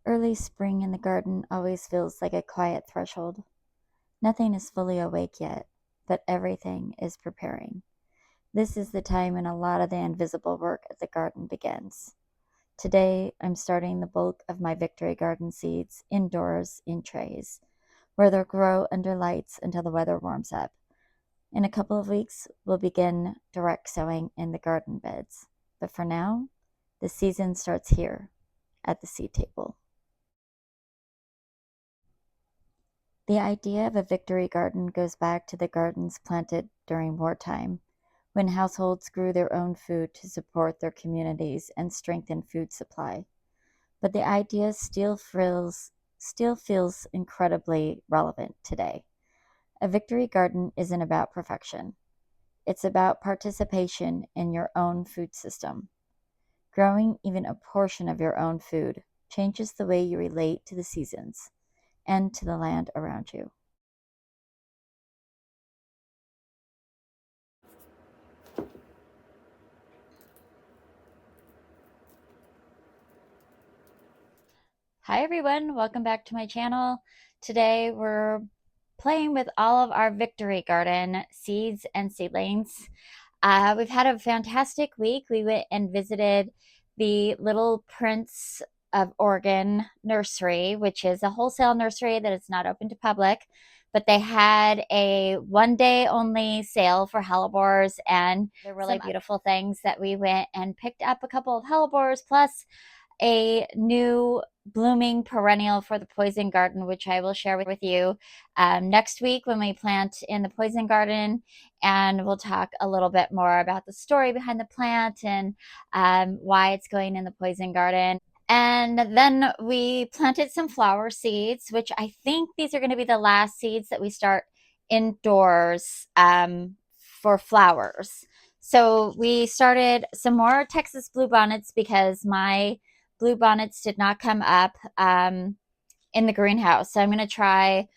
Early spring in the garden always feels like a quiet threshold. Nothing is fully awake yet, but everything is preparing. This is the time when a lot of the invisible work of the garden begins. Today, I'm starting the bulk of my victory garden seeds indoors in trays, where they'll grow under lights until the weather warms up. In a couple of weeks, we'll begin direct sowing in the garden beds. But for now, the season starts here at the seed table. The idea of a victory garden goes back to the gardens planted during wartime, when households grew their own food to support their communities and strengthen food supply. But the idea still feels incredibly relevant today. A victory garden isn't about perfection. It's about participation in your own food system. Growing even a portion of your own food changes the way you relate to the seasons and to the land around you. Hi everyone, welcome back to my channel. Today we're playing with all of our victory garden seeds and seedlings. We've had a fantastic week. We went and visited the Little Prince of Oregon Nursery, which is a wholesale nursery that is not open to public, but they had a 1 day only sale for hellebores and they're really beautiful things that we went and picked up a couple of hellebores plus a new blooming perennial for the poison garden, which I will share with you next week when we plant in the poison garden. And we'll talk a little bit more about the story behind the plant and why it's going in the poison garden. And then we planted some flower seeds, which I think these are going to be the last seeds that we start indoors for flowers. So we started some more Texas bluebonnets because my bluebonnets did not come up in the greenhouse. So I'm going to try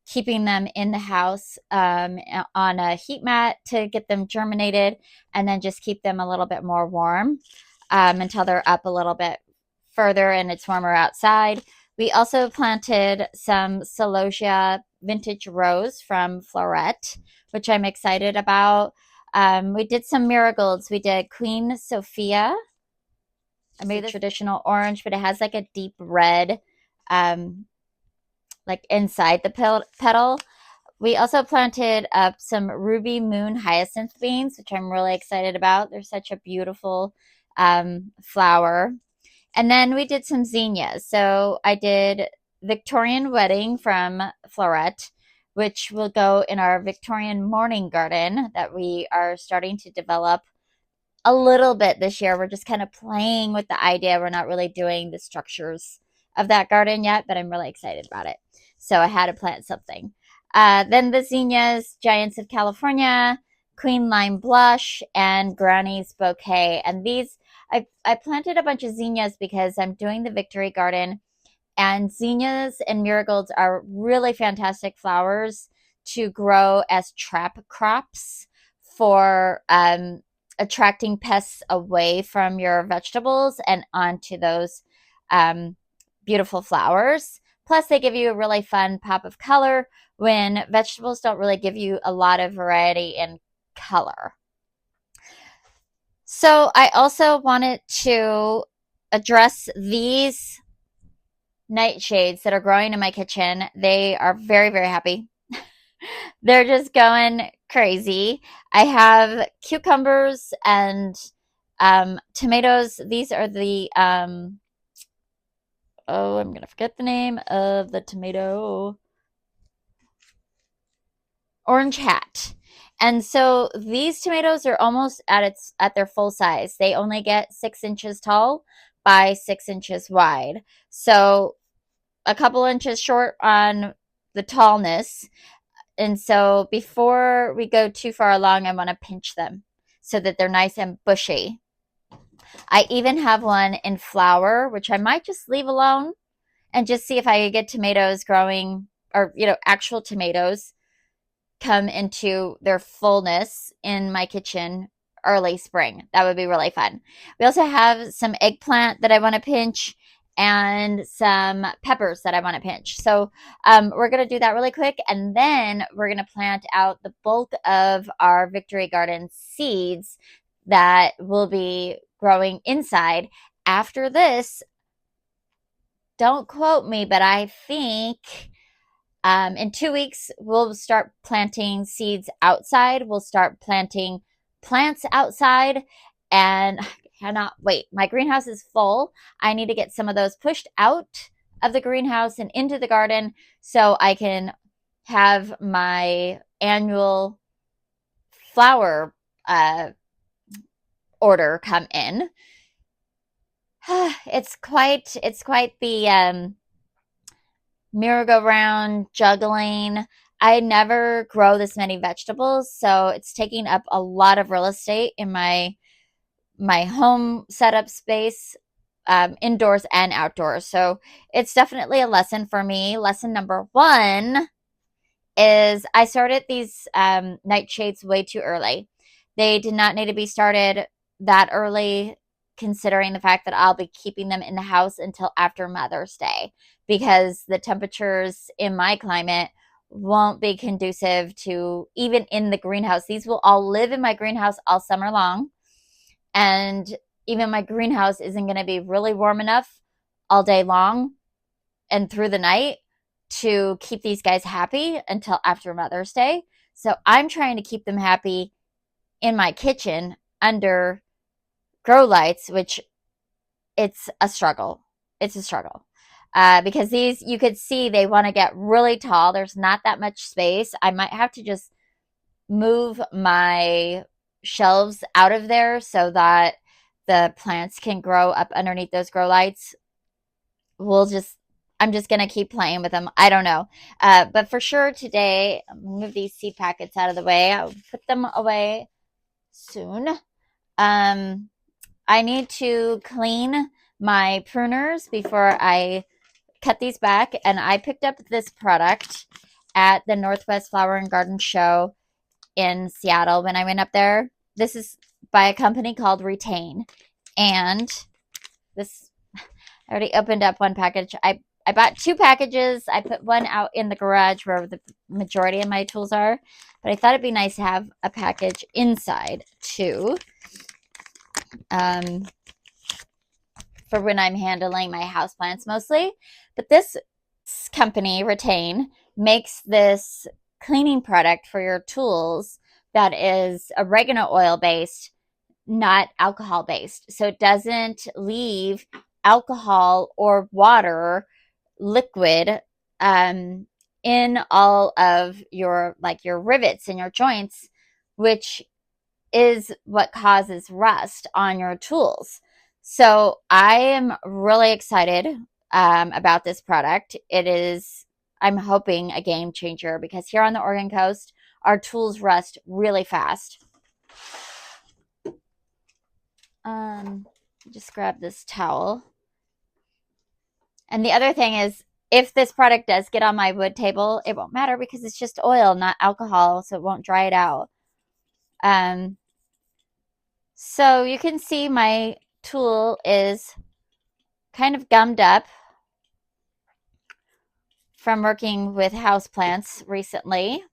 keeping them in the house on a heat mat to get them germinated and then just keep them a little bit more warm until they're up a little bit further and it's warmer outside. We also planted some celosia vintage rose from Floret, which I'm excited about. We did some marigolds. We did Queen Sophia. I made the traditional orange, but it has like a deep red, like inside the petal. We also planted up some ruby moon hyacinth beans, which I'm really excited about. They're such a beautiful flower. And then we did some zinnias. So I did Victorian Wedding from Floret, which will go in our Victorian morning garden that we are starting to develop a little bit this year. We're just kind of playing with the idea. We're not really doing the structures of that garden yet, but I'm really excited about it. So I had to plant something. Then the zinnias, Giants of California, Queen Lime Blush, and Granny's Bouquet. And these, I planted a bunch of zinnias because I'm doing the Victory Garden. And zinnias and marigolds are really fantastic flowers to grow as trap crops for attracting pests away from your vegetables and onto those um, beautiful flowers. Plus, they give you a really fun pop of color when vegetables don't really give you a lot of variety in color. So, I also wanted to address these nightshades that are growing in my kitchen. They are very, very happy. They're just going crazy. I have cucumbers and tomatoes. These are the oh, I'm gonna forget the name of the tomato. Orange hat. And so these tomatoes are almost at their full size. They only get 6 inches tall by 6 inches wide. So a couple inches short on the tallness. And so before we go too far along, I want to pinch them so that they're nice and bushy. I even have one in flower, which I might just leave alone and just see if I could get tomatoes growing or, actual tomatoes come into their fullness in my kitchen early spring. That would be really fun. We also have some eggplant that I want to pinch and some peppers that I want to pinch. So we're going to do that really quick, and then we're going to plant out the bulk of our Victory Garden seeds that will be growing inside. After this, don't quote me, but I think in 2 weeks, we'll start planting seeds outside. We'll start planting plants outside. And I cannot wait. My greenhouse is full. I need to get some of those pushed out of the greenhouse and into the garden so I can have my annual flower order come in. It's quite the merry-go-round juggling. I never grow this many vegetables, so it's taking up a lot of real estate in my home setup space, indoors and outdoors. So it's definitely a lesson for me. Lesson number one is I started these nightshades way too early. They did not need to be started that early, considering the fact that I'll be keeping them in the house until after Mother's Day, because the temperatures in my climate won't be conducive to even in the greenhouse. These will all live in my greenhouse all summer long. And even my greenhouse isn't going to be really warm enough all day long and through the night to keep these guys happy until after Mother's Day. So I'm trying to keep them happy in my kitchen under grow lights, which it's a struggle. It's a struggle. Because these, you could see they want to get really tall. There's not that much space. I might have to just move my shelves out of there so that the plants can grow up underneath those grow lights. I'm just going to keep playing with them. I don't know. But for sure today, I'm going to move these seed packets out of the way. I'll put them away soon. I need to clean my pruners before I cut these back. And I picked up this product at the Northwest Flower and Garden Show in Seattle when I went up there. This is by a company called Retain. And this, I already opened up one package. I bought 2 packages. I put one out in the garage where the majority of my tools are. But I thought it'd be nice to have a package inside too. For when I'm handling my houseplants mostly. But this company, Retain, makes this cleaning product for your tools that is oregano oil based, not alcohol based. So it doesn't leave alcohol or water liquid in all of your, like, your rivets and your joints, which is what causes rust on your tools. So I am really excited about this product. It is, I'm hoping, a game changer, because here on the Oregon coast, our tools rust really fast. Just grab this towel. And the other thing is, if this product does get on my wood table, it won't matter because it's just oil, not alcohol, so it won't dry it out. So you can see my tool is kind of gummed up from working with houseplants recently.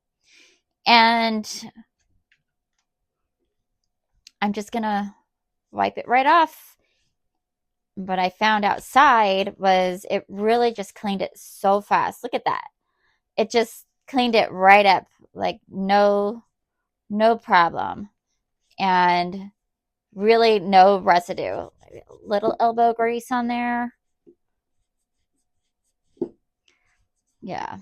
And I'm just going to wipe it right off. What I found outside was it really just cleaned it so fast. Look at that. It just cleaned it right up, like no problem. And really no residue. Little elbow grease on there. Yeah.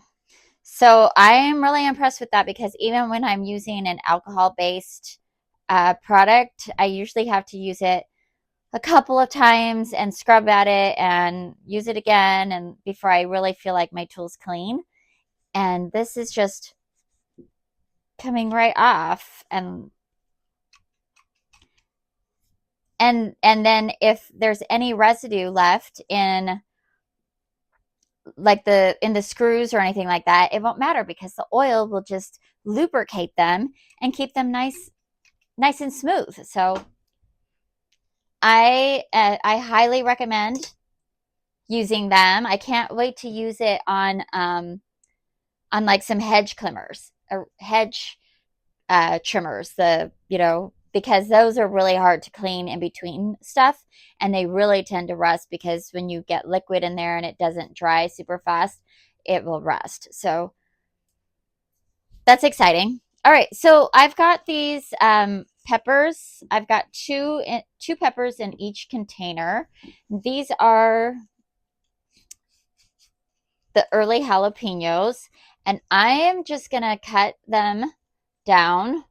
So I am really impressed with that, because even when I'm using an alcohol-based product, I usually have to use it a couple of times and scrub at it and use it again, and before I really feel like my tool's clean. And this is just coming right off. And then if there's any residue left in, like, in the screws or anything like that, it won't matter, because the oil will just lubricate them and keep them nice and smooth. So I highly recommend using them. I can't wait to use it on like some hedge clippers or hedge trimmers, because those are really hard to clean in between stuff, and they really tend to rust because when you get liquid in there and it doesn't dry super fast, it will rust. So that's exciting. All right, so I've got these peppers. I've got two peppers in each container. These are the early jalapenos, and I am just gonna cut them down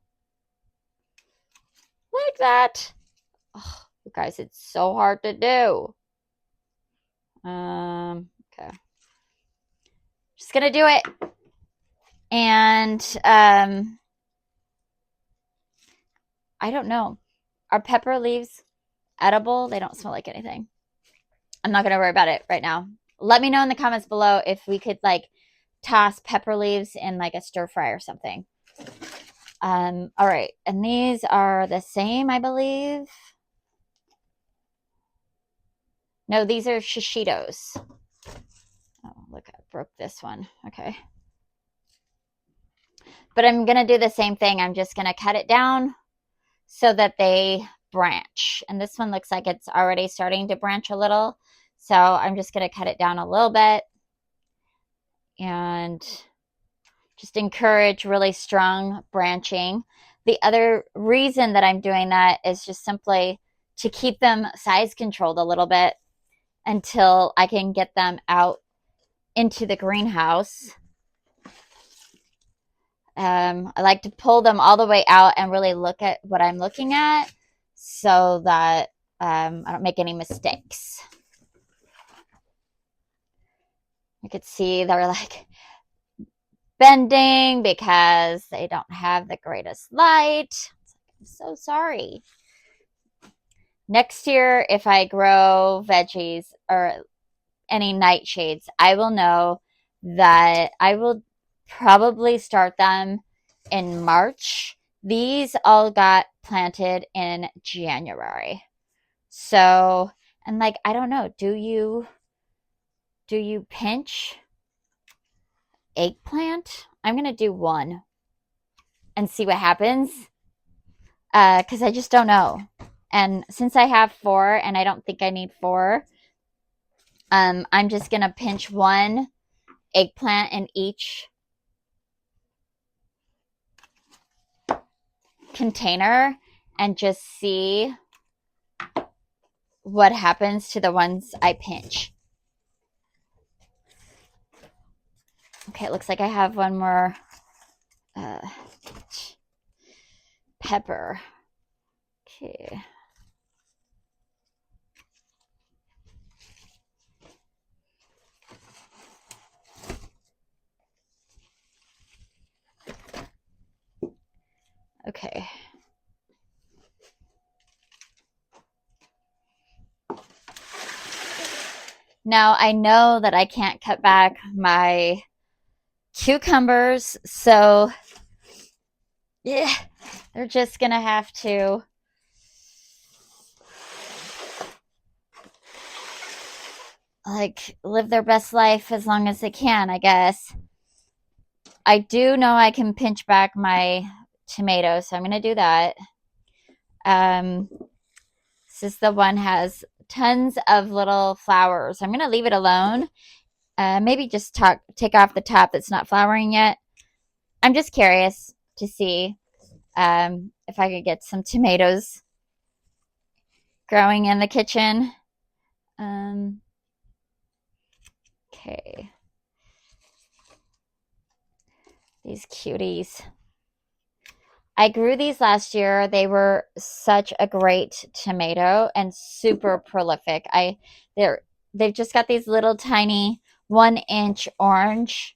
like that. Oh, you guys, it's so hard to do. Okay. Just gonna do it. And I don't know. Are pepper leaves edible? They don't smell like anything. I'm not gonna worry about it right now. Let me know in the comments below if we could like toss pepper leaves in like a stir fry or something. All right, and these are the same, I believe. No, these are shishitos. Oh, look, I broke this one. Okay. But I'm going to do the same thing. I'm just going to cut it down so that they branch. And this one looks like it's already starting to branch a little. So I'm just going to cut it down a little bit and just encourage really strong branching. The other reason that I'm doing that is just simply to keep them size controlled a little bit until I can get them out into the greenhouse. I like to pull them all the way out and really look at what I'm looking at so that I don't make any mistakes. You could see they're like bending because they don't have the greatest light. I'm so sorry. Next year, if I grow veggies or any nightshades, I will know that I will probably start them in March. These all got planted in January. So, and like, I don't know, do you pinch eggplant? I'm going to do one and see what happens. Because I just don't know. And since I have 4 and I don't think I need 4, I'm just going to pinch one eggplant in each container and just see what happens to the ones I pinch. Okay, it looks like I have one more pepper. Okay. Okay. Now I know that I can't cut back my cucumbers, so yeah, they're just gonna have to like live their best life as long as they can, I guess. I do know I can pinch back my tomatoes, so I'm gonna do that. This is the one has tons of little flowers. I'm gonna leave it alone. Maybe just take off the top that's not flowering yet. I'm just curious to see if I could get some tomatoes growing in the kitchen. Okay. These cuties. I grew these last year. They were such a great tomato and super prolific. They've just got these little tiny 1-inch orange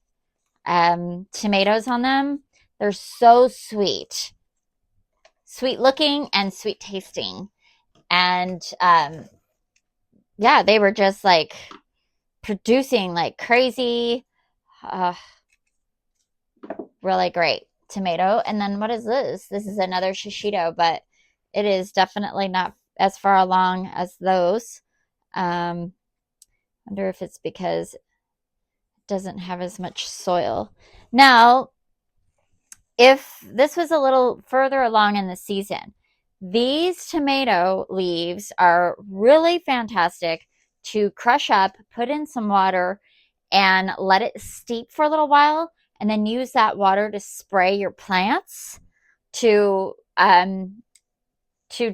tomatoes on them. They're so sweet. Sweet looking and sweet tasting. And yeah, they were just like producing like crazy. Really great tomato. And then what is this? This is another shishito, but it is definitely not as far along as those. Wonder if it's because it doesn't have as much soil. Now, if this was a little further along in the season, these tomato leaves are really fantastic to crush up, put in some water, and let it steep for a little while, and then use that water to spray your plants to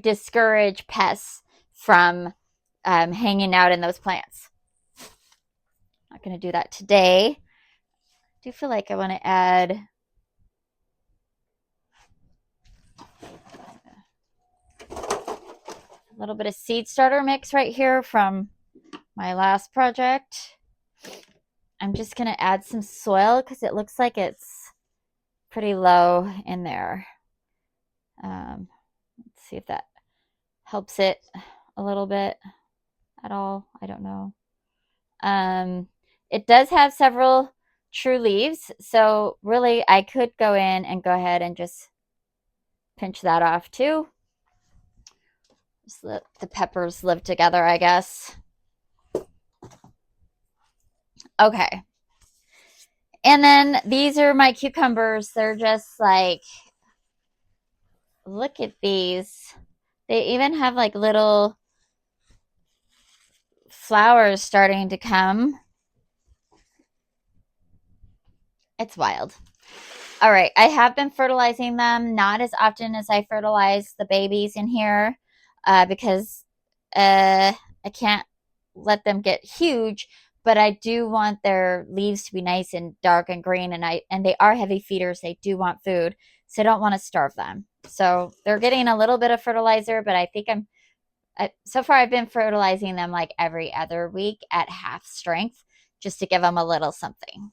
discourage pests from hanging out in those plants. Not going to do that today. I do feel like I want to add a little bit of seed starter mix right here from my last project. I'm just going to add some soil because it looks like it's pretty low in there. Let's see if that helps it a little bit at all. I don't know. It does have several true leaves, so really I could go in and go ahead and just pinch that off too. Just let the peppers live together, I guess. Okay. And then these are my cucumbers. They're just like, look at these. They even have like little flowers starting to come. It's wild. All right, I have been fertilizing them, not as often as I fertilize the babies in here because I can't let them get huge, but I do want their leaves to be nice and dark and green, and they are heavy feeders. They do want food, so I don't want to starve them. So they're getting a little bit of fertilizer, but I think so far I've been fertilizing them like every other week at half strength just to give them a little something.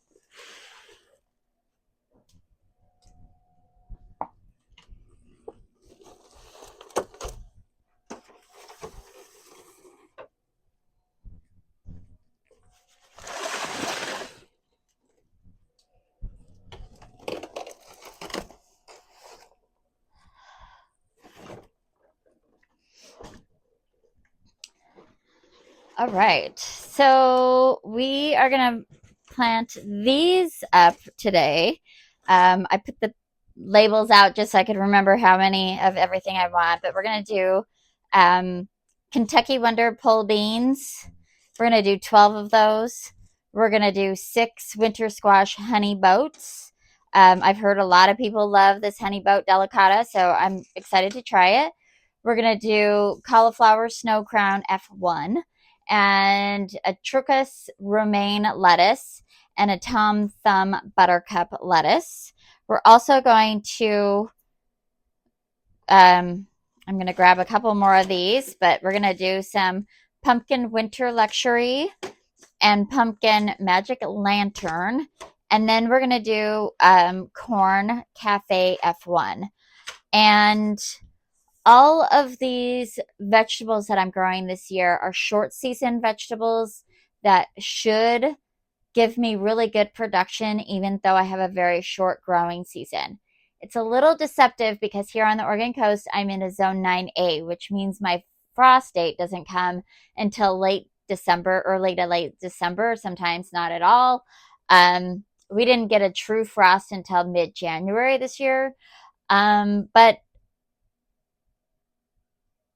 All right, so we are going to plant these up today. I put the labels out just so I could remember how many of everything I want, but we're going to do Kentucky Wonder Pole Beans. We're going to do 12 of those. We're going to do 6 winter squash honey boats. I've heard a lot of people love this honey boat delicata, so I'm excited to try it. We're going to do cauliflower snow crown F1 and a Trucus romaine lettuce and a Tom Thumb buttercup lettuce. We're also going to, I'm going to grab a couple more of these, but we're going to do some pumpkin winter luxury and pumpkin magic lantern. And then we're going to do corn cafe F1. And all of these vegetables that I'm growing this year are short season vegetables that should give me really good production, even though I have a very short growing season. It's a little deceptive because here on the Oregon coast, I'm in a zone 9A, which means my frost date doesn't come until late December, early to late December, sometimes not at all. We didn't get a true frost until mid-January this year. But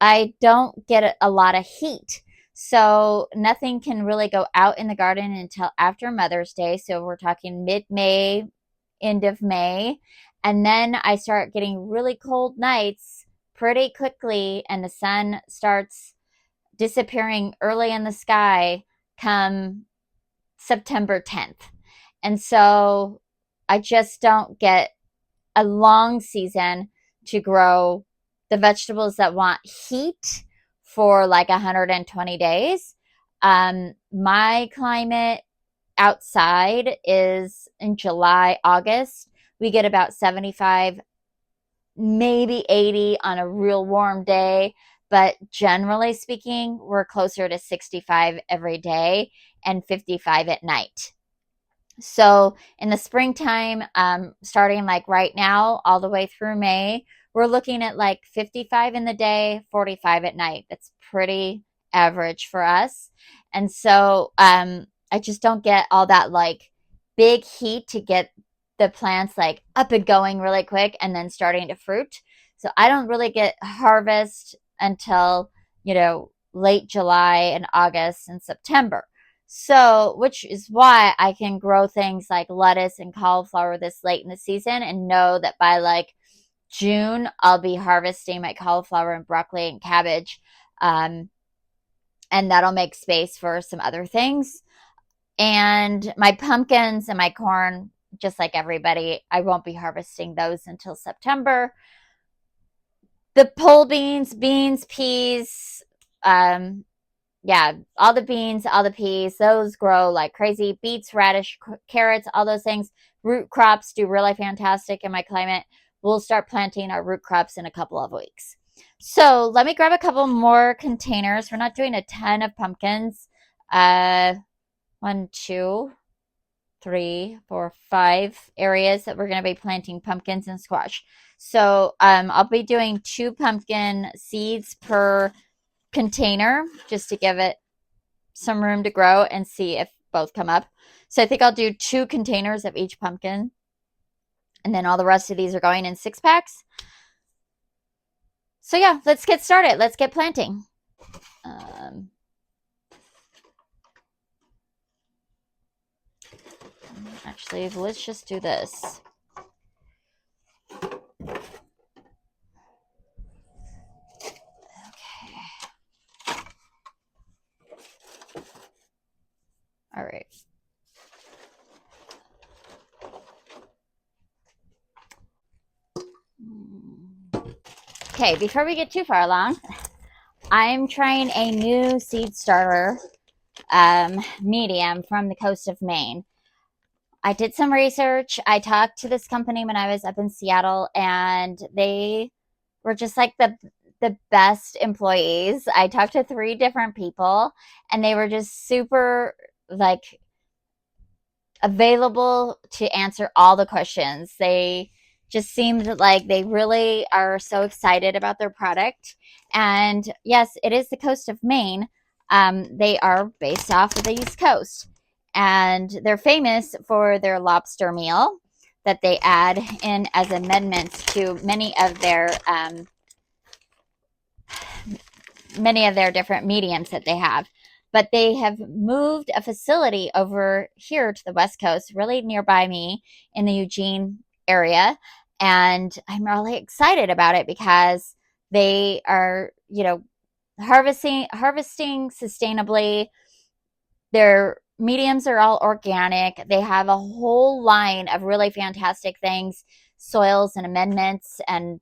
I don't get a lot of heat. So nothing can really go out in the garden until after Mother's Day. So we're talking mid-May, end of May. And then I start getting really cold nights pretty quickly, and the sun starts disappearing early in the sky come September 10th. And so I just don't get a long season to grow the vegetables that want heat for like 120 days. My climate outside is in July, August. We get about 75, maybe 80 on a real warm day. But generally speaking, we're closer to 65 every day and 55 at night. So in the springtime, starting like right now, all the way through May, we're looking at like 55 in the day, 45 at night. That's pretty average for us. And so I just don't get all that like big heat to get the plants like up and going really quick and then starting to fruit. So I don't really get harvest until, late July and August and September. So, which is why I can grow things like lettuce and cauliflower this late in the season and know that by like June, I'll be harvesting my cauliflower and broccoli and cabbage. Um, and that'll make space for some other things. And my pumpkins and my corn, just like everybody, I won't be harvesting those until September. The pole beans, peas, yeah, all the beans, all the peas, those grow like crazy. Beets, radish, carrots, all those things. Root crops do really fantastic in my climate. We'll start planting our root crops in a couple of weeks. So let me grab a couple more containers. We're not doing a ton of pumpkins. 1, 2, 3, 4, 5 areas that we're going to be planting pumpkins and squash. So I'll be doing 2 pumpkin seeds per container just to give it some room to grow and see if both come up. So I think I'll do 2 containers of each pumpkin. And then all the rest of these are going in 6 packs. So yeah, let's get started. Let's get planting. Actually, let's just do this. All right. Okay, before we get too far along, I'm trying a new seed starter medium from the coast of Maine. I did some research. I talked to this company when I was up in Seattle, and they were just like the best employees. I talked to 3 different people, and they were just super like available to answer all the questions. They just seemed like they really are so excited about their product. And yes, it is the coast of Maine. They are based off of the East Coast, and they're famous for their lobster meal that they add in as amendments to many of their different mediums that they have. But they have moved a facility over here to the West Coast, really nearby me in the Eugene area. And I'm really excited about it because they are, harvesting sustainably. Their mediums are all organic. They have a whole line of really fantastic things, soils and amendments and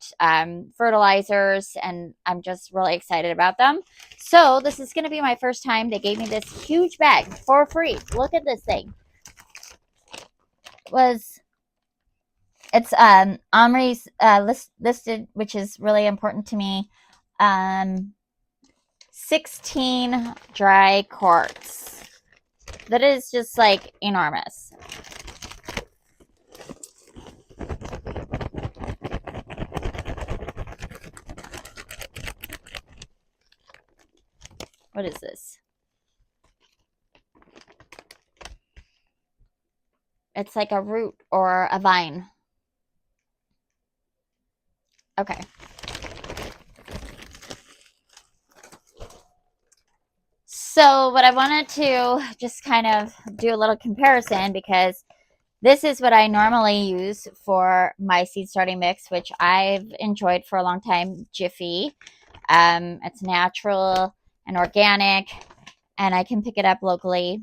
fertilizers, and I'm just really excited about them. So this is going to be my first time. They gave me this huge bag for free. Look at this thing. It's Omri's listed, which is really important to me. 16 dry quarts. That is just like enormous. What is this? It's like a root or a vine. Okay. So what I wanted to just kind of do a little comparison, because this is what I normally use for my seed starting mix, which I've enjoyed for a long time, Jiffy. It's natural and organic, and I can pick it up locally.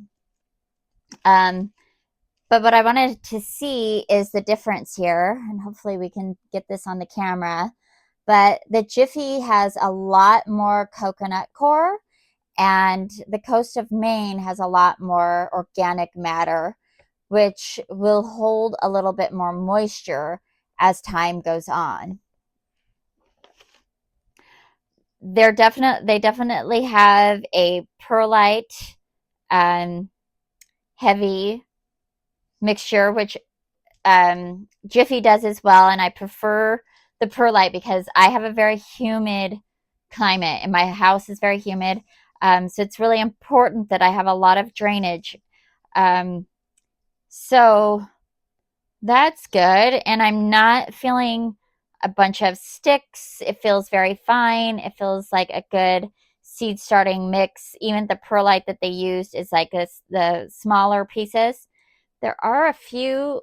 But what I wanted to see is the difference here, and hopefully we can get this on the camera. But the Jiffy has a lot more coconut coir, and the coast of Maine has a lot more organic matter, which will hold a little bit more moisture as time goes on. They definitely have a perlite heavy mixture, which Jiffy does as well, and I prefer the perlite because I have a very humid climate and my house is very humid. So it's really important that I have a lot of drainage. So that's good. And I'm not feeling a bunch of sticks. It feels very fine. It feels like a good seed starting mix. Even the perlite that they used is like this, the smaller pieces. There are a few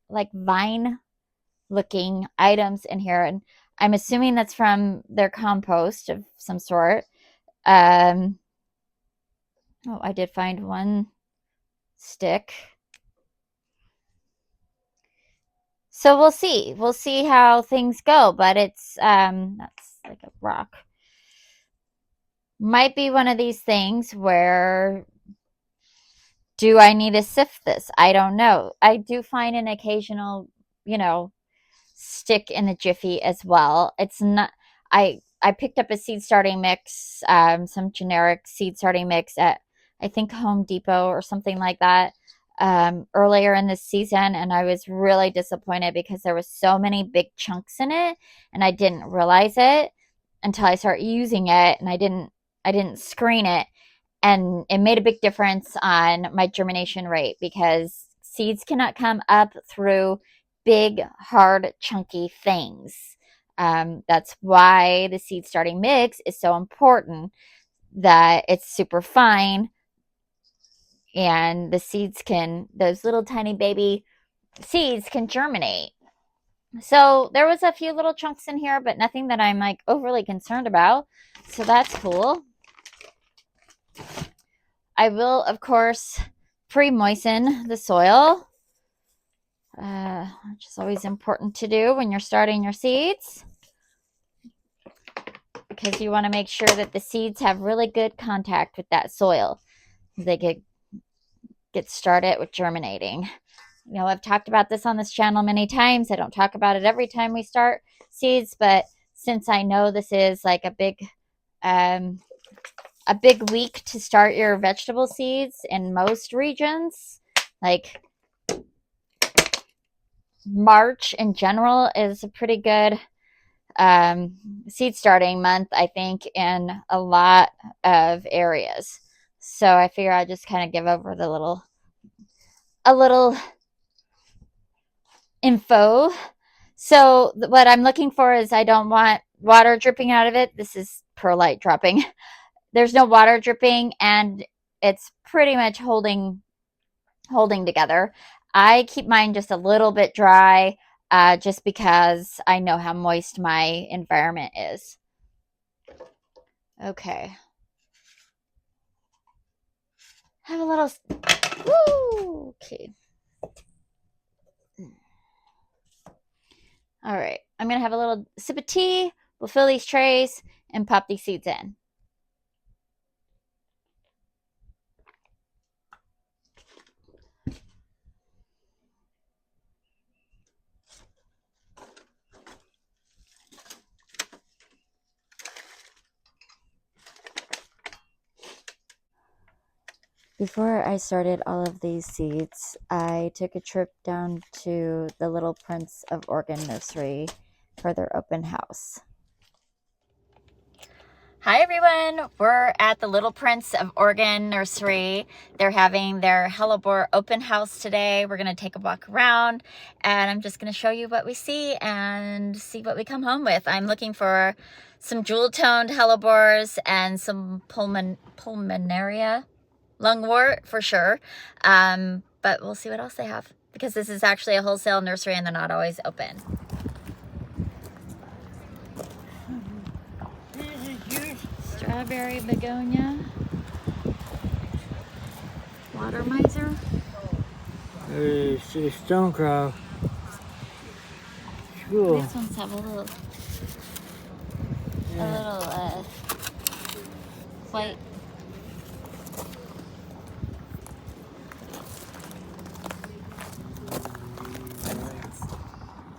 like vine looking items in here, and I'm assuming that's from their compost of some sort. Oh, I did find one stick. So we'll see. We'll see how things go, but it's that's like a rock. Might be one of these things where do I need to sift this? I don't know. I do find an occasional, you know, stick in the Jiffy as well. It's not I picked up a seed starting mix, some generic seed starting mix at I think Home Depot or something like that, earlier in this season, and I was really disappointed because there was so many big chunks in it, and I didn't realize it until I started using it, and I didn't screen it, and it made a big difference on my germination rate because seeds cannot come up through big, hard, chunky things. That's why the seed starting mix is so important, that it's super fine and the seeds can, those little tiny baby seeds can germinate. So there was a few little chunks in here, but nothing that I'm like overly concerned about. So that's cool. I will, of course, pre-moisten the soil, which is always important to do when you're starting your seeds, because you want to make sure that the seeds have really good contact with that soil. They get started with germinating. You know, I've talked about this on this channel many times. I don't talk about it every time we start seeds, but since I know this is like a big week to start your vegetable seeds in most regions, like March in general is a pretty good seed starting month, I think, in a lot of areas. So I figure I just kind of give over a little info. So what I'm looking for is I don't want water dripping out of it. This is perlite dropping. There's no water dripping, and it's pretty much holding together. I keep mine just a little bit dry, just because I know how moist my environment is. Okay. Have a little. Woo! Okay. All right. I'm going to have a little sip of tea. We'll fill these trays and pop these seeds in. Before I started all of these seeds, I took a trip down to the Little Prince of Oregon Nursery for their open house. Hi everyone, we're at the Little Prince of Oregon Nursery. They're having their hellebore open house today. We're going to take a walk around and I'm just going to show you what we see and see what we come home with. I'm looking for some jewel-toned hellebores and some pulmonaria, lungwort for sure. But we'll see what else they have because this is actually a wholesale nursery and they're not always open. Strawberry begonia. Water miser. It's a stonecrop. Cool. These ones have a little white.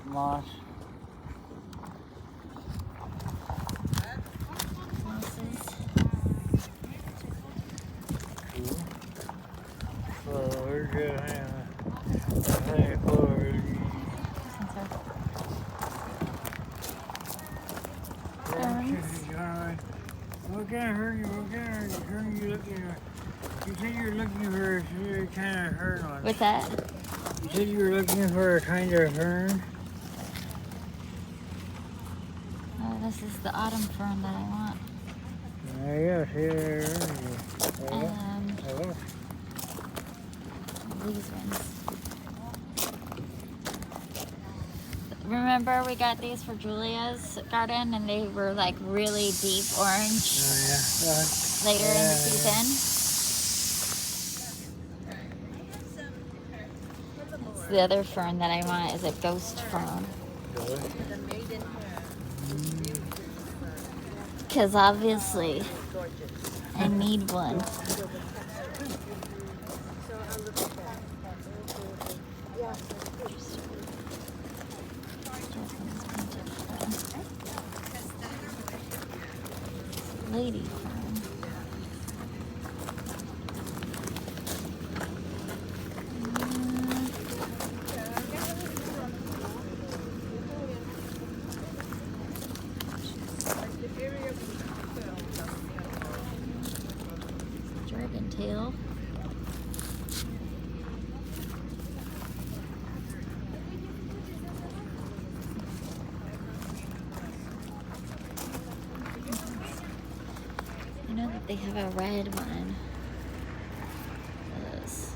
Moss. What kind of herd? What kind of herd are you looking at? You said you were looking for a kind of herd on. What's that? You said you were looking for a kind of herd. Oh, this is the autumn fern that I want. There you go. See there. These ones. Remember we got these for Julia's garden and they were like really deep orange later in the season. It's the other fern that I want is a ghost fern. Because obviously I need one. Lady fern. Dragon tail. I know that they have a red one. This.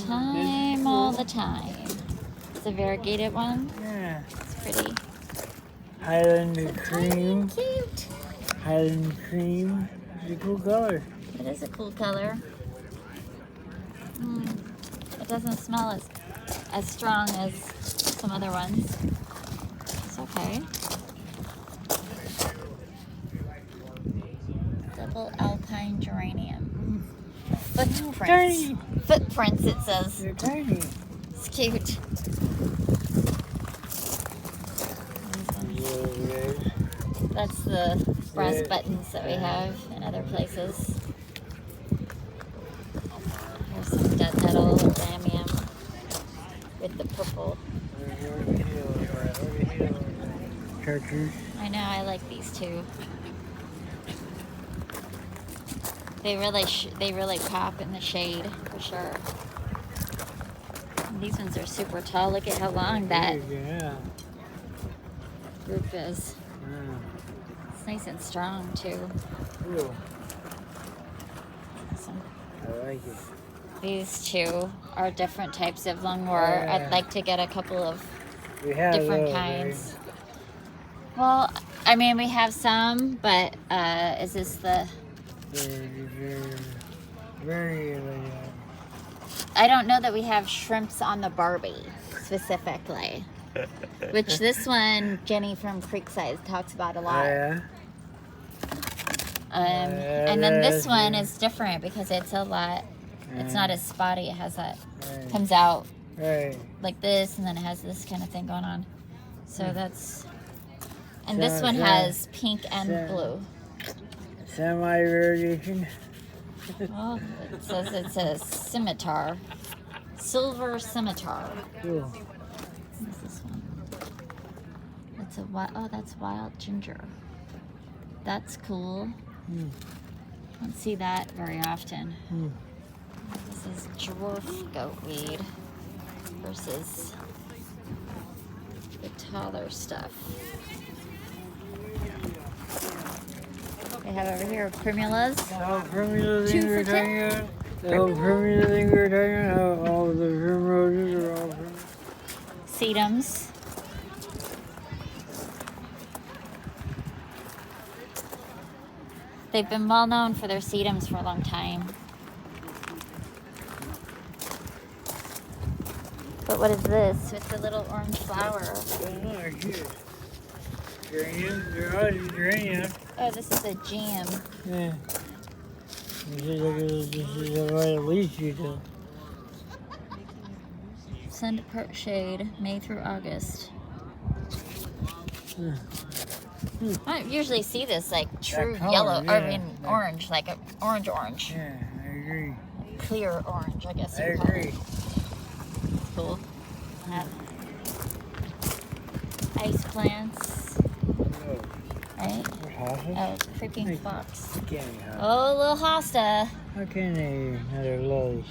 Time all the time. It's a variegated one. Yeah. It's pretty. Highland cream. Cute. Highland cream. It's a cool color. It is a cool color. It doesn't smell as strong as some other ones. It's okay. Double alpine geranium. Footprints. Tiny. Footprints, it says. They're tiny. It's cute. That's the brass buttons that we have in other places. Here's some dead nettle lamium with the purple. Chartreuse. I know, I like these too. They really pop in the shade for sure. And these ones are super tall. Look at how long that group is. It's nice and strong too. Cool. Awesome. I like it. These two are different types of lungwort. I'd like to get a couple of different kinds. Right? Well, I mean, we have some, but is this the... Very I don't know that we have shrimps on the Barbie specifically. Which this one, Jenny from Creekside talks about a lot. And then this one is different because it's a lot, it's not as spotty. It has that, comes out like this, and then it has this kind of thing going on. So that's, and this one has pink and blue. Semi-variation. Well, it says it's a scimitar. Silver scimitar. Cool. What's this one? It's a wild, oh, that's wild ginger. That's cool. Don't see that very often. This is dwarf goatweed versus the taller stuff. They have over here primulas. The whole primula thing 2 we were for talking 10. about? The whole primula thing we were talking about? How all the primroses are all primula? Sedums. They've been well known for their sedums for a long time. But what is this with the little orange flower? I don't know, they're cute. Geraniums, they're all geraniums. Oh, this is a jam. Yeah. This is the right least you do. Send part shade, May through August. I don't usually see this like true color, yellow, yeah, I mean orange, like a orange. Yeah, I agree. Clear orange, I guess I you call agree. it. It's cool. Have ice plants, right? Oh, creeping fox. Oh, little hosta. How can they another lilies?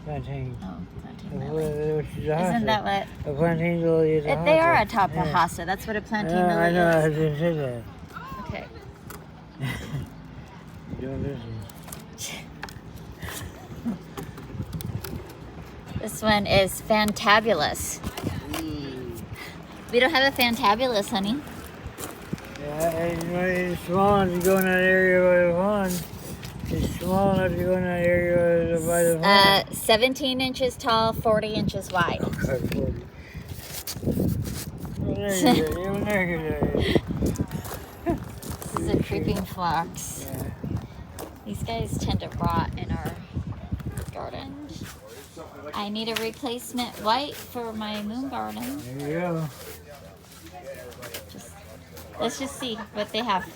Plantain. Oh, plantain lily. Isn't that what? A plantain lily is a hosta. They are a top of hosta. That's what a plantain lily I know, is. I didn't say that. Okay. You don't listen. This one is fantabulous. We don't have a fantabulous, honey. Yeah, it's small enough to go in that area by the pond. It's small enough to go in that area by the pond. 17 inches tall, 40 inches wide. Okay, 40. You'll never get it. This is a creeping fox. Yeah. These guys tend to rot in our garden. I need a replacement white for my moon garden. There you go. Let's just see what they have.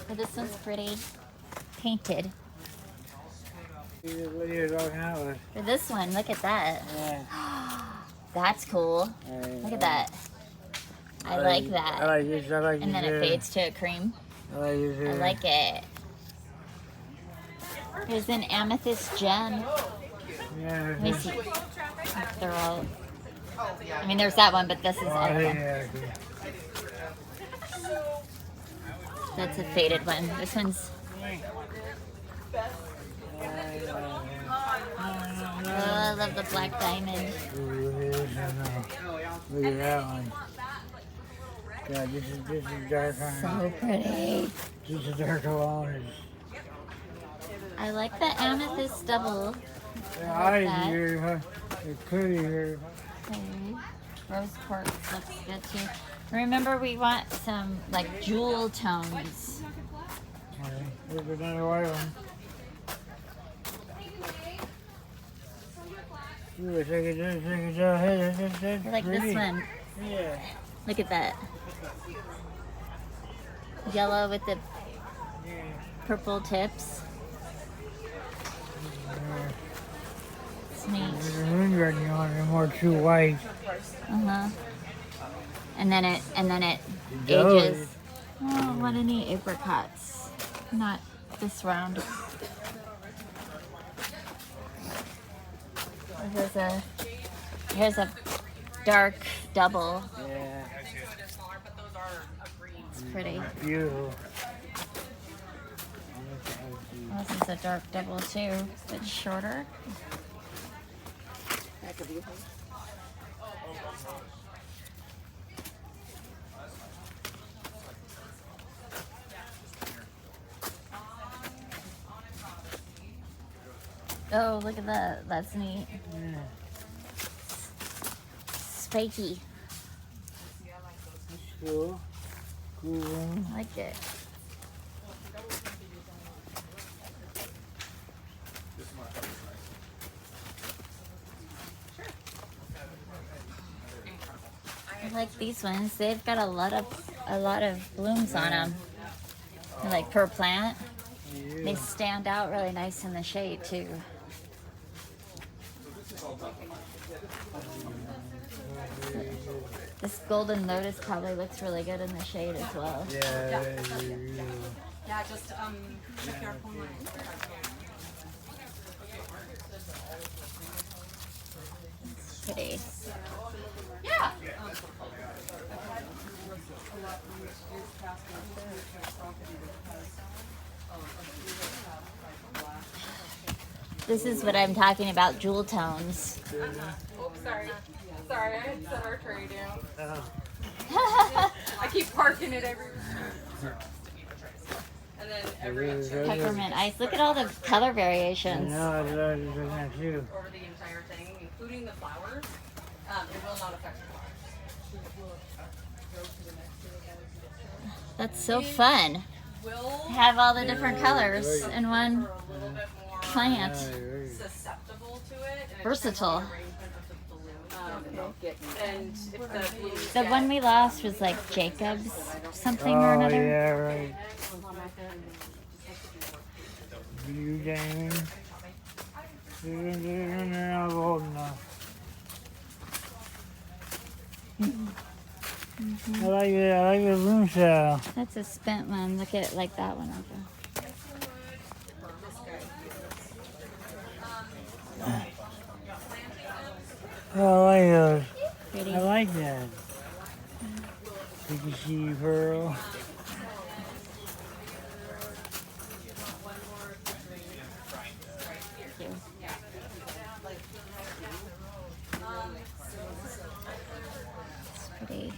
Oh, this one's pretty. Painted. What are you talking out with? For this one, look at that. Yeah. That's cool. Look at that. I like that. I like this. I like And then it fades to a cream. I like this. I like it. There's an amethyst gem. Yeah. Let me see. They're all. I mean, there's that one, but this is other one. Yeah. That's a faded one. This one's. Oh, I love the black diamond. Look at that one. God, this is dark on So pretty. This is dark alone. I like the amethyst double. The eyes here, they're pretty here. Okay. Rose quartz looks good too. Remember, we want some like jewel tones. There's another white one. Ooh, I think it's I like this one. Yeah. Look at that. Yellow with the purple tips. It's neat. The moon garden on it more too white. And then it does. ages. Oh, what a neat apricots. Not this round. Here's a dark double. Yeah. It's pretty. Beautiful. Oh, this is a dark double too, but shorter. Oh, look at that. That's neat. Yeah. Spiky. That's cool. Cool. I like it. I like these ones. They've got a lot of blooms on them. They're like per plant. Yeah. They stand out really nice in the shade too. This golden lotus probably looks really good in the shade as well. Yeah. Yeah, just check your phone line. It's pretty. Yeah. This is what I'm talking about, jewel tones. Oops, sorry. Sorry, I had set our tray down. Oh. I keep parking it everywhere. And then every Peppermint ice. Look at all the color variations. No, I love that too. over the entire thing, including the flowers, it will not affect the flowers. That's so fun. Will Have all the different colors in one a little bit more plant. susceptible to it. And Versatile. And if the blooms The one we lost was like Jacob's something or Oh, another. yeah, right. You diamond. They're not old enough. I like it. I like the room style. That's a spent one. Look at it like that one over. Oh, I like those. Pretty. I like that. You can see pearl. Thank you. It's pretty.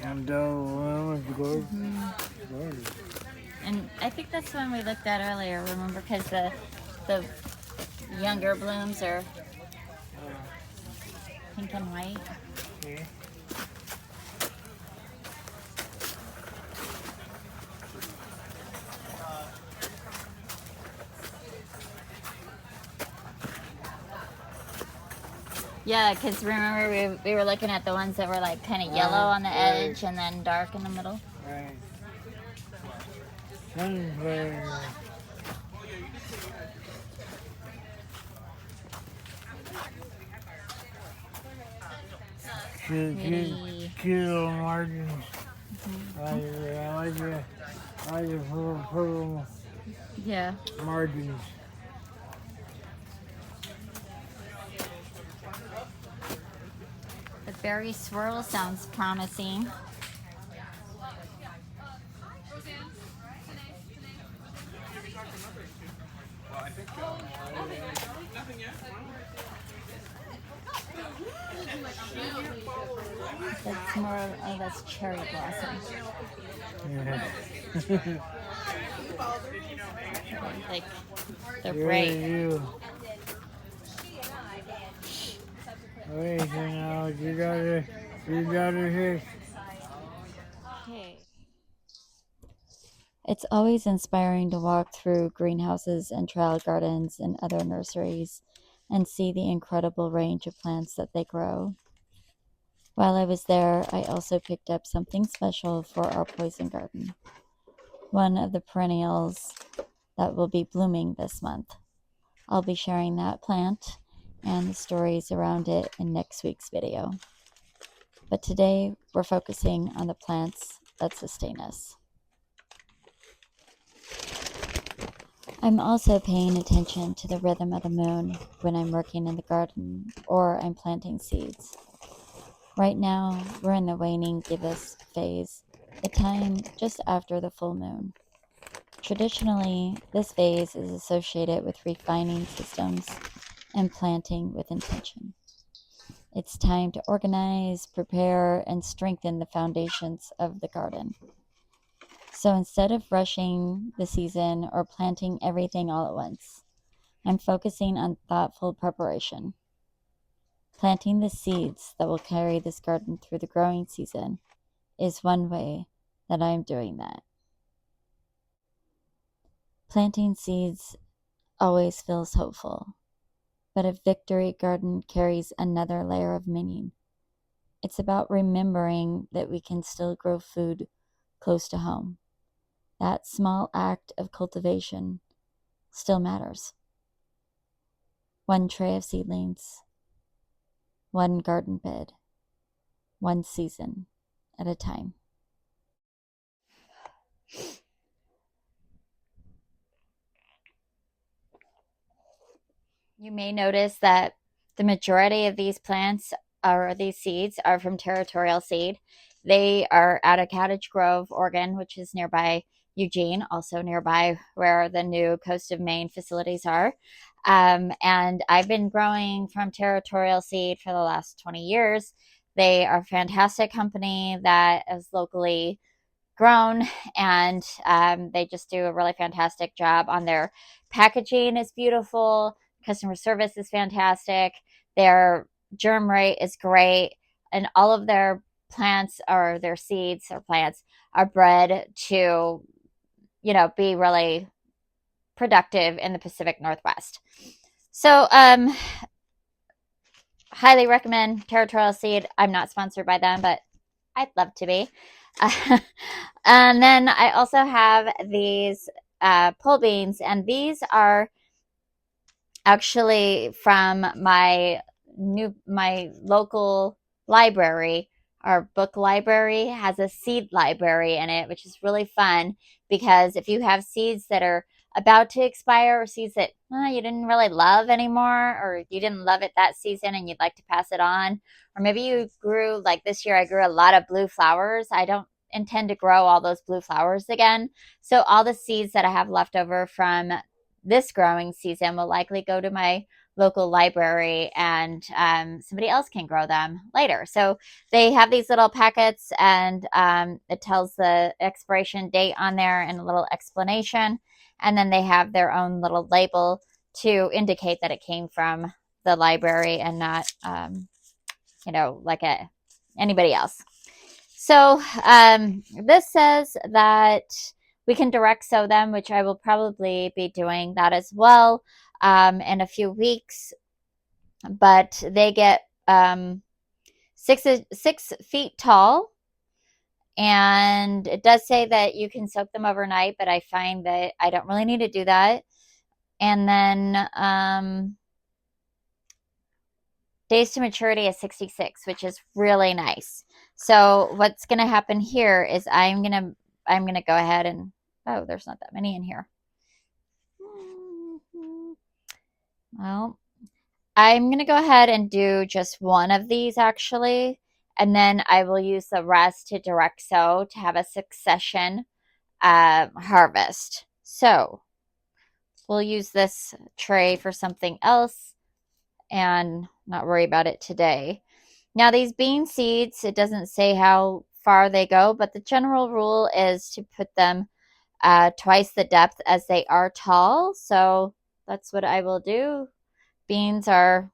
And was gorgeous. Gorgeous. And I think that's the one we looked at earlier, remember? Because the younger blooms are pink and white. Okay. Yeah, because remember we were looking at the ones that were like kind of yellow on the edge and then dark in the middle. Right. Sunflower. Pretty. Cute little margins. I like the purple Yeah. margins. The berry swirl sounds promising. That's more, oh, that's cherry blossom. Yeah. Like, they're Here bright. you. Wait, so now your daughter here. Okay. It's always inspiring to walk through greenhouses and trial gardens and other nurseries and see the incredible range of plants that they grow. While I was there, I also picked up something special for our poison garden. One of the perennials that will be blooming this month. I'll be sharing that plant and the stories around it in next week's video. But today, we're focusing on the plants that sustain us. I'm also paying attention to the rhythm of the moon when I'm working in the garden or I'm planting seeds. Right now, we're in the waning gibbous phase, a time just after the full moon. Traditionally, this phase is associated with refining systems and planting with intention. It's time to organize, prepare, and strengthen the foundations of the garden. So instead of rushing the season or planting everything all at once, I'm focusing on thoughtful preparation. Planting the seeds that will carry this garden through the growing season is one way that I am doing that. Planting seeds always feels hopeful, but a victory garden carries another layer of meaning. It's about remembering that we can still grow food close to home. That small act of cultivation still matters. One tray of seedlings, one garden bed, one season at a time. You may notice that the majority of these plants or these seeds are from Territorial Seed. They are out of Cottage Grove, Oregon, which is nearby Eugene, also nearby where the new Coast of Maine facilities are. And I've been growing from Territorial Seed for the last 20 years. They are a fantastic company that is locally grown, and they just do a really fantastic job on their packaging is beautiful, customer service is fantastic, their germ rate is great, and all of their plants or their seeds or plants are bred to, be really productive in the Pacific Northwest. So, highly recommend Territorial Seed. I'm not sponsored by them, but I'd love to be. And then I also have these pole beans, and these are actually from my local library. Our book library has a seed library in it, which is really fun because if you have seeds that are about to expire or seeds that you didn't really love anymore, or you didn't love it that season and you'd like to pass it on, or maybe you grew, like this year I grew a lot of blue flowers. I don't intend to grow all those blue flowers again. So all the seeds that I have left over from this growing season will likely go to my local library, and somebody else can grow them later. So they have these little packets, and it tells the expiration date on there and a little explanation. And then they have their own little label to indicate that it came from the library and not, like anybody else. So this says that we can direct sow them, which I will probably be doing that as well in a few weeks. But they get 6 feet tall. And it does say that you can soak them overnight, but I find that I don't really need to do that. And then days to maturity is 66, which is really nice. So what's going to happen here is I'm going to go ahead and, oh, there's not that many in here. Well, I'm going to go ahead and do just one of these actually, and then I will use the rest to direct sow to have a succession harvest. So we'll use this tray for something else and not worry about it today. Now these bean seeds, it doesn't say how far they go, but the general rule is to put them twice the depth as they are tall. So that's what I will do. Beans are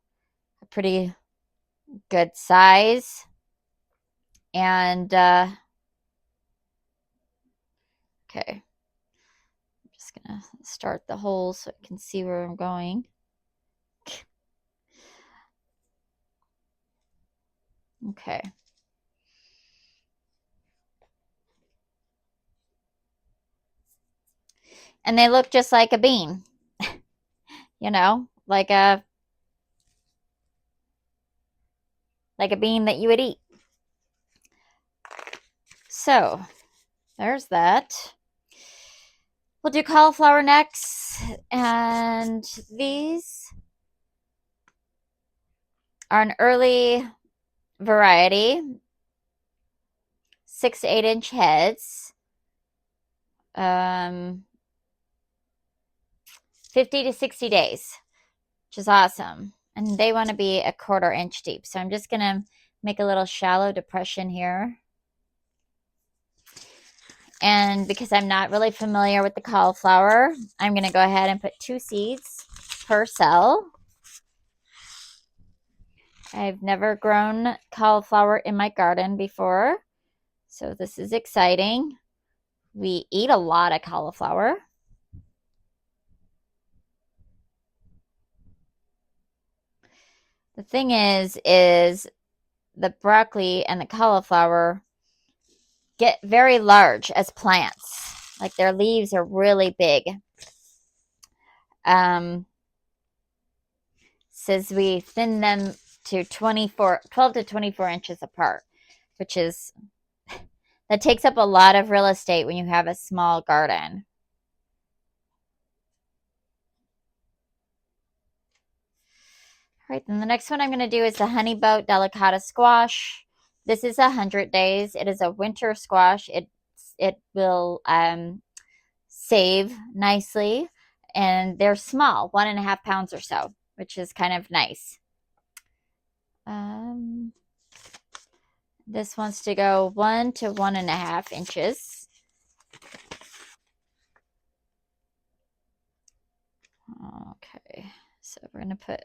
a pretty good size. And okay, I'm just going to start the hole so I can see where I'm going. Okay. And they look just like a bean, like a bean that you would eat. So there's that. We'll do cauliflower next, and these are an early variety, 6 to 8 inch heads, 50 to 60 days, which is awesome. And they want to be a 1/4 inch deep. So I'm just going to make a little shallow depression here. And because I'm not really familiar with the cauliflower, I'm going to go ahead and put 2 seeds per cell. I've never grown cauliflower in my garden before, so this is exciting. We eat a lot of cauliflower. The thing is the broccoli and the cauliflower get very large as plants. Like their leaves are really big. Says we thin them to 12 to 24 inches apart, which is, that takes up a lot of real estate when you have a small garden. All right, then the next one I'm going to do is the honey boat delicata squash. This is 100 days. It is a winter squash. It will save nicely, and they're small, 1.5 pounds or so, which is kind of nice. This wants to go 1 to 1.5 inches. Okay, so we're going to put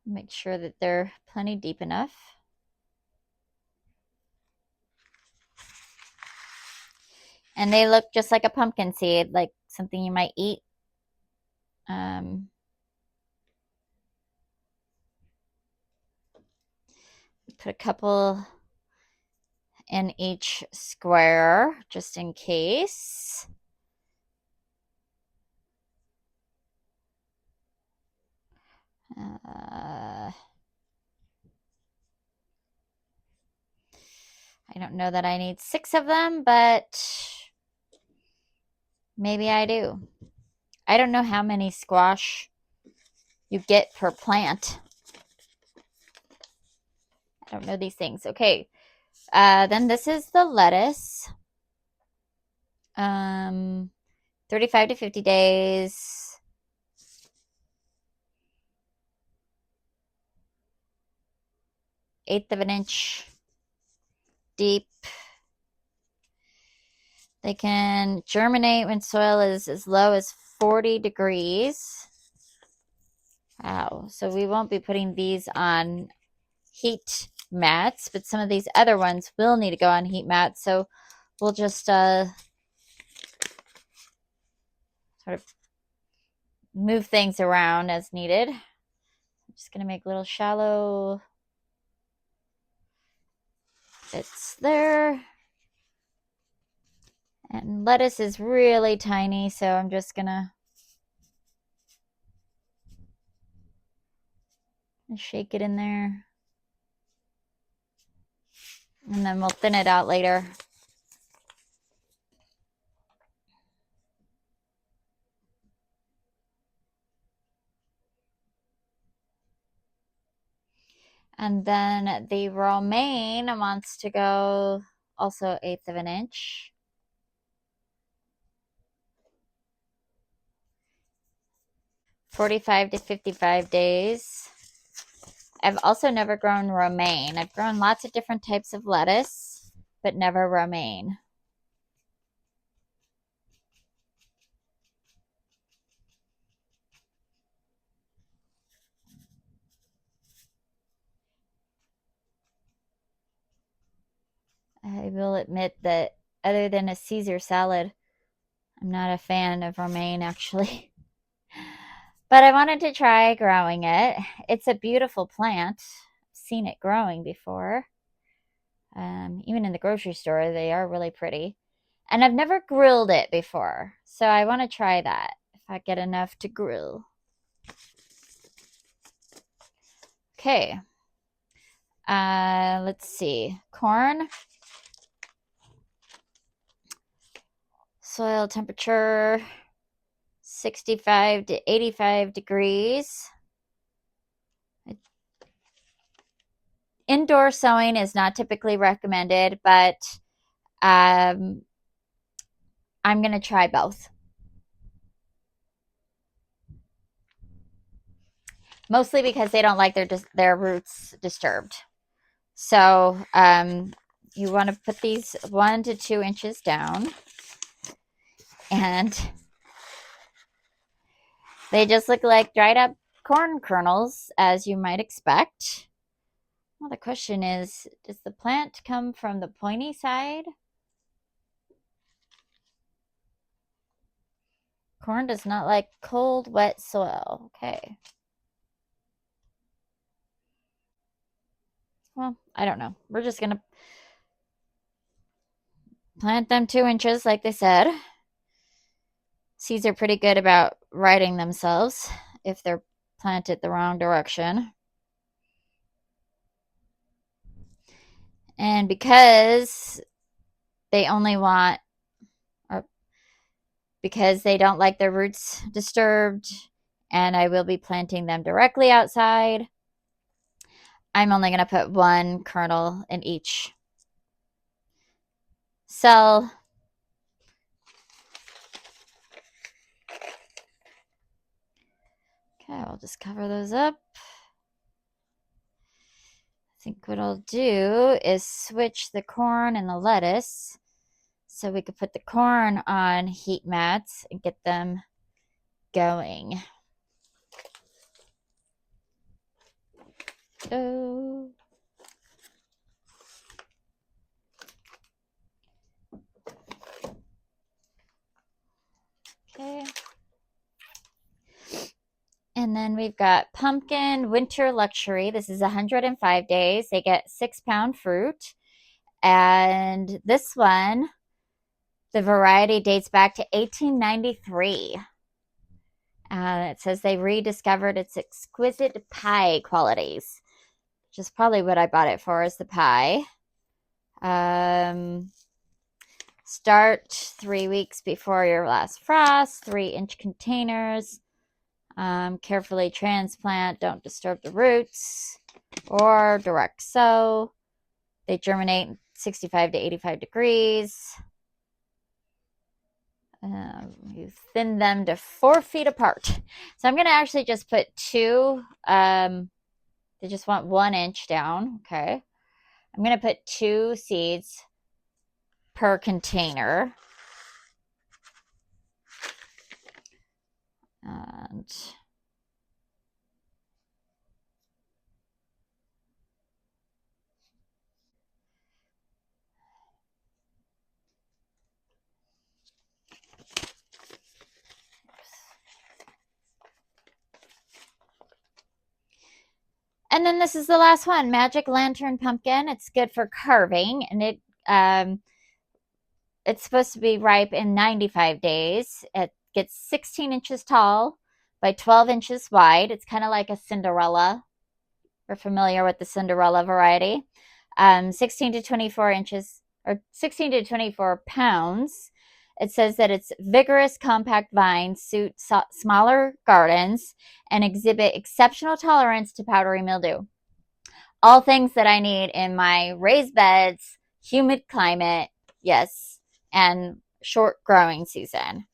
Make sure that they're plenty deep enough. And they look just like a pumpkin seed, like something you might eat. Put a couple in each square just in case. I don't know that I need 6 of them, but maybe I do. I don't know how many squash you get per plant. I don't know these things. Okay. Then this is the lettuce. 35 to 50 days. Eighth of an inch deep. They can germinate when soil is as low as 40 degrees. Wow. So we won't be putting these on heat mats, but some of these other ones will need to go on heat mats. So we'll just sort of move things around as needed. I'm just going to make little shallow bits there. And lettuce is really tiny, so I'm just going to shake it in there. And then we'll thin it out later. And then the romaine wants to go also 1/8 of an inch. "45 to 55 days. I've also never grown romaine. I've grown lots of different types of lettuce, but never romaine. I will admit that other than a Caesar salad, I'm not a fan of romaine actually. But I wanted to try growing it. It's a beautiful plant. I've seen it growing before. Even in the grocery store, they are really pretty. And I've never grilled it before, so I want to try that if I get enough to grill. Okay. Let's see. Corn. Soil temperature 65 to 85 degrees. Indoor sowing is not typically recommended, but I'm going to try both. Mostly because they don't like their roots disturbed. So you want to put these 1 to 2 inches down. And they just look like dried up corn kernels, as you might expect. Well, the question is, does the plant come from the pointy side? Corn does not like cold, wet soil. Okay. Well, I don't know. We're just going to plant them 2 inches, like they said. Seeds are pretty good about righting themselves if they're planted the wrong direction. And because they only want, or because they don't like their roots disturbed, and I will be planting them directly outside, I'm only going to put 1 kernel in each cell. Okay, I'll just cover those up. I think what I'll do is switch the corn and the lettuce so we could put the corn on heat mats and get them going. go. Okay. And then we've got pumpkin winter luxury. This is 105 days. They get 6-pound fruit. And this one, the variety dates back to 1893. It says they rediscovered its exquisite pie qualities, which is probably what I bought it for, is the pie. Start 3 weeks before your last frost, 3-inch containers. Carefully transplant, don't disturb the roots, or direct sow. They germinate 65 to 85 degrees. You thin them to 4 feet apart. So I'm going to actually just put 2. They just want 1 inch down. Okay. I'm going to put 2 seeds per container. And And then this is the last one, Magic Lantern Pumpkin. It's good for carving, and it's supposed to be ripe in 95 days. It gets 16 inches tall by 12 inches wide. It's kind of like a Cinderella. We're familiar with the Cinderella variety. 16 to 24 inches, or 16 to 24 pounds. It says that its vigorous, compact vines suit smaller gardens and exhibit exceptional tolerance to powdery mildew. All things that I need in my raised beds, humid climate, yes, and short growing season.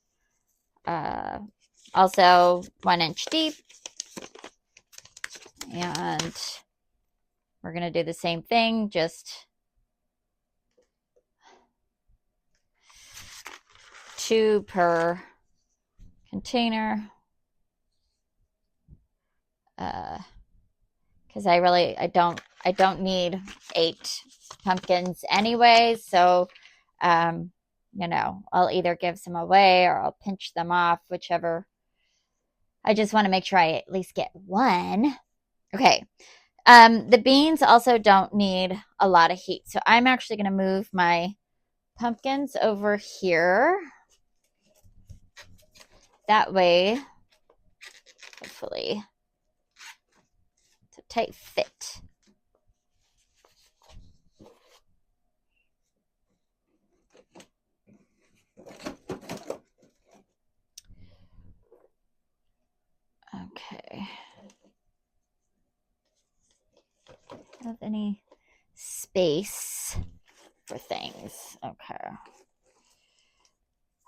Also 1 inch deep. And we're going to do the same thing, just 2 per container. Because I don't need 8 pumpkins anyway. So, I'll either give some away or I'll pinch them off, whichever. I just want to make sure I at least get 1. Okay. The beans also don't need a lot of heat. So I'm actually going to move my pumpkins over here. That way, hopefully, it's a tight fit. Okay. Have any space for things? Okay.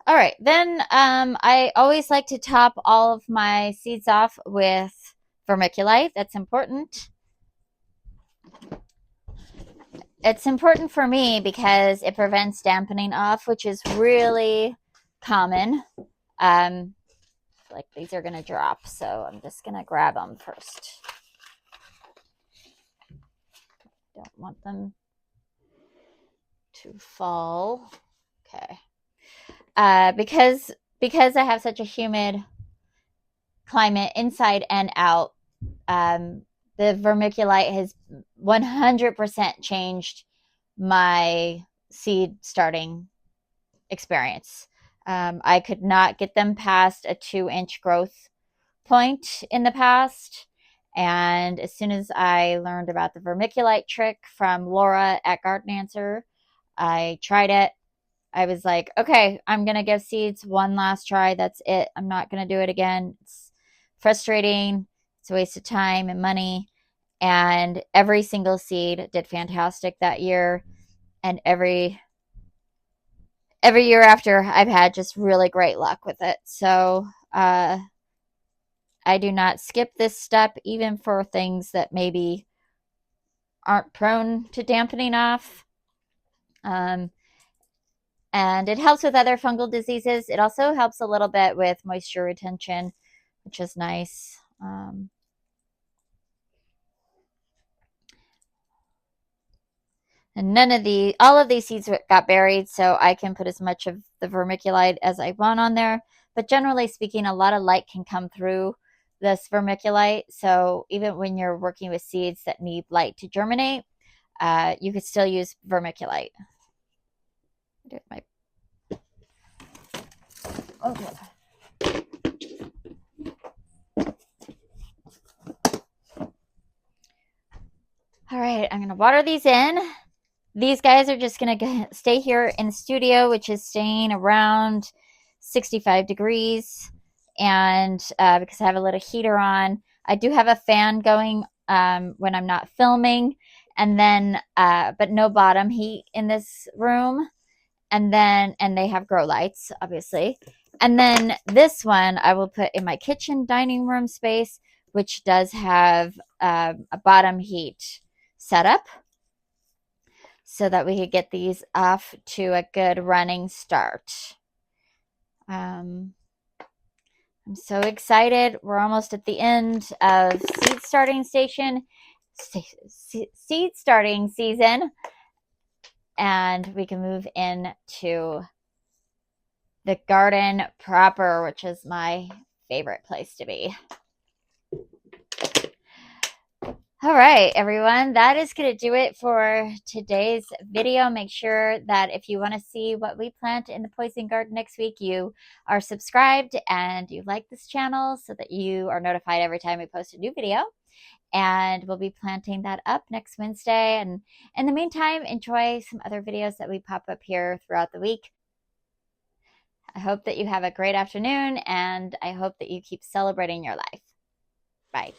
All right, then I always like to top all of my seeds off with vermiculite. That's important. It's important for me because it prevents dampening off, which is really common. Like these are going to drop, so I'm just going to grab them first. Don't want them to fall. Okay. Because I have such a humid climate inside and out, the vermiculite has 100% changed my seed starting experience. I could not get them past a 2-inch growth point in the past. And as soon as I learned about the vermiculite trick from Laura at Garden Answer, I tried it. I was like, okay, I'm going to give seeds one last try. That's it. I'm not going to do it again. It's frustrating. It's a waste of time and money. And every single seed did fantastic that year. And every year after, I've had just really great luck with it. So I do not skip this step, even for things that maybe aren't prone to dampening off. And it helps with other fungal diseases. It also helps a little bit with moisture retention, which is nice. And all of these seeds got buried, so I can put as much of the vermiculite as I want on there. But generally speaking, a lot of light can come through this vermiculite. So even when you're working with seeds that need light to germinate, you could still use vermiculite. Okay. All right, I'm going to water these in. These guys are just going to stay here in the studio, which is staying around 65 degrees. And because I have a little heater on, I do have a fan going when I'm not filming. And then, but no bottom heat in this room. And they have grow lights, obviously. And then this one I will put in my kitchen dining room space, which does have a bottom heat setup, so that we could get these off to a good running start. I'm so excited. We're almost at the end of seed starting season, and we can move into the garden proper, which is my favorite place to be. All right, everyone, that is going to do it for today's video. Make sure that if you want to see what we plant in the poison garden next week, you are subscribed and you like this channel so that you are notified every time we post a new video. And we'll be planting that up next Wednesday. And in the meantime, enjoy some other videos that we pop up here throughout the week. I hope that you have a great afternoon, and I hope that you keep celebrating your life. Bye.